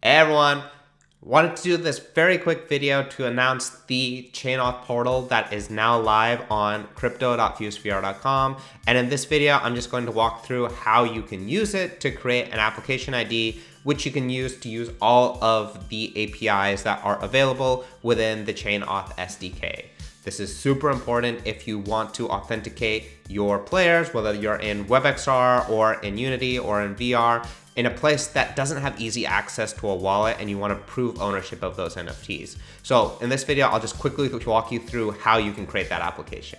Hey everyone, wanted to do this very quick video to announce the Auth portal that is now live on crypto.FusedVR.com. And in this video, I'm just going to walk through how you can use it to create an application ID, which you can use to use all of the APIs that are available within the Auth SDK. This is super important if you want to authenticate your players, whether you're in WebXR or in Unity or in VR, in a place that doesn't have easy access to a wallet and you want to prove ownership of those NFTs. So in this video, I'll just quickly walk you through how you can create that application.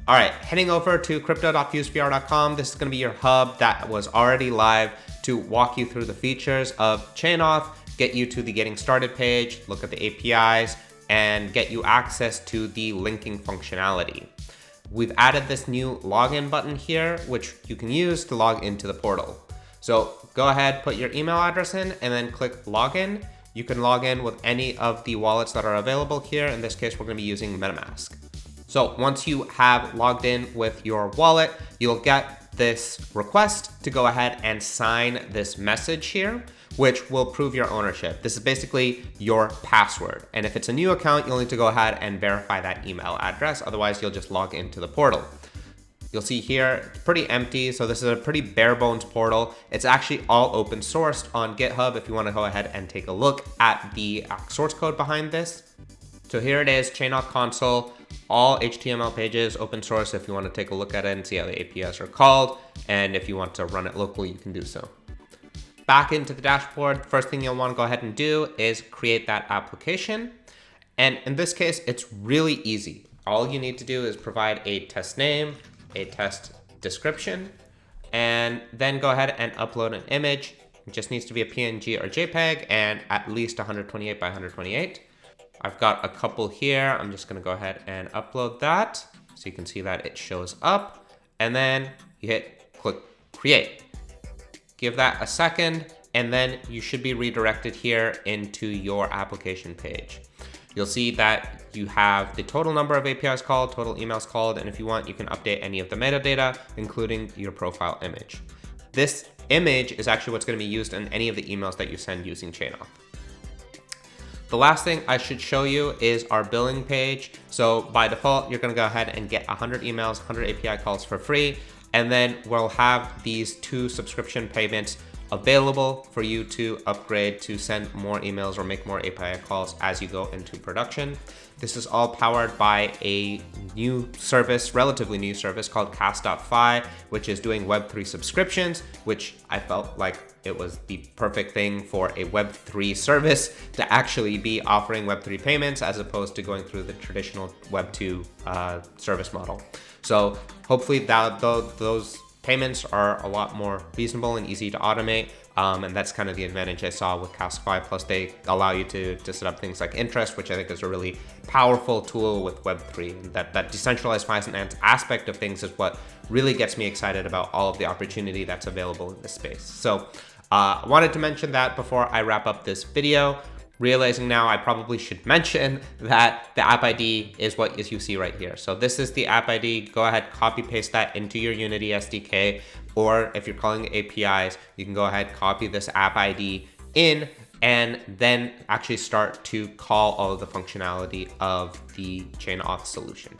All right, heading over to crypto.FusedVR.com. This is going to be your hub that was already live to walk you through the features of Auth, get you to the getting started page, look at the APIs, and get you access to the linking functionality. We've added this new login button here, which you can use to log into the portal. So go ahead, put your email address in and then click login. You can log in with any of the wallets that are available here. In this case, we're going to be using MetaMask. So once you have logged in with your wallet, you'll get this request to go ahead and sign this message here, which will prove your ownership. This is basically your password. And if it's a new account, you'll need to go ahead and verify that email address. Otherwise, you'll just log into the portal. You'll see here, it's pretty empty. So this is a pretty bare bones portal. It's actually all open sourced on GitHub if you want to go ahead and take a look at the source code behind this. So here it is, Auth console, all HTML pages, open source if you want to take a look at it and see how the APIs are called. And if you want to run it locally, you can do so. Back into the dashboard, first thing you'll want to go ahead and do is create that application. And in this case, it's really easy. All you need to do is provide a test name, a test description, and then go ahead and upload an image. It just needs to be a PNG or JPEG and at least 128 by 128. I've got a couple here. I'm just going to go ahead and upload that so you can see that it shows up, and then you hit click create. Give that a second, and then you should be redirected here into your application page. You'll see that you have the total number of APIs called, total emails called, and if you want, you can update any of the metadata, including your profile image. This image is actually what's going to be used in any of the emails that you send using Auth. The last thing I should show you is our billing page. So by default, you're going to go ahead and get 100 emails, 100 API calls for free. And then we'll have these 2 subscription payments available for you to upgrade to send more emails or make more API calls as you go into production. This is all powered by a new service, relatively new service called Cast.fi, which is doing Web3 subscriptions, which I felt like it was the perfect thing for a Web3 service to actually be offering Web3 payments as opposed to going through the traditional Web2 service model. So hopefully those payments are a lot more reasonable and easy to automate. And that's kind of the advantage I saw with Cast.fi. Plus they allow you to set up things like interest, which I think is a really powerful tool with Web3. And that decentralized finance aspect of things is what really gets me excited about all of the opportunity that's available in this space. So I wanted to mention that before I wrap up this video. Realizing now I probably should mention that the app ID is what you see right here. So this is the app ID. Go ahead, copy paste that into your Unity SDK, or if you're calling the APIs, you can go ahead, copy this app ID in, and then actually start to call all of the functionality of the Auth solution.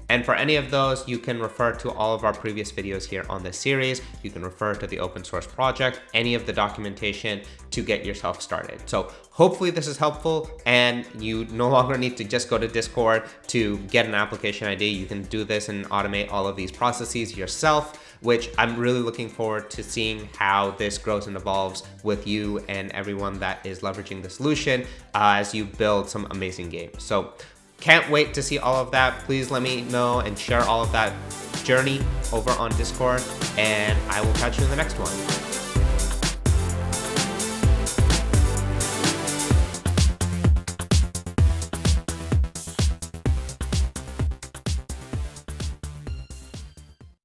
And for any of those, you can refer to all of our previous videos here on this series. You can refer to the open source project, any of the documentation to get yourself started. So hopefully this is helpful and you no longer need to just go to Discord to get an application ID. You can do this and automate all of these processes yourself, which I'm really looking forward to seeing how this grows and evolves with you and everyone that is leveraging the solution as you build some amazing games. So can't wait to see all of that. Please let me know and share all of that journey over on Discord, and I will catch you in the next one.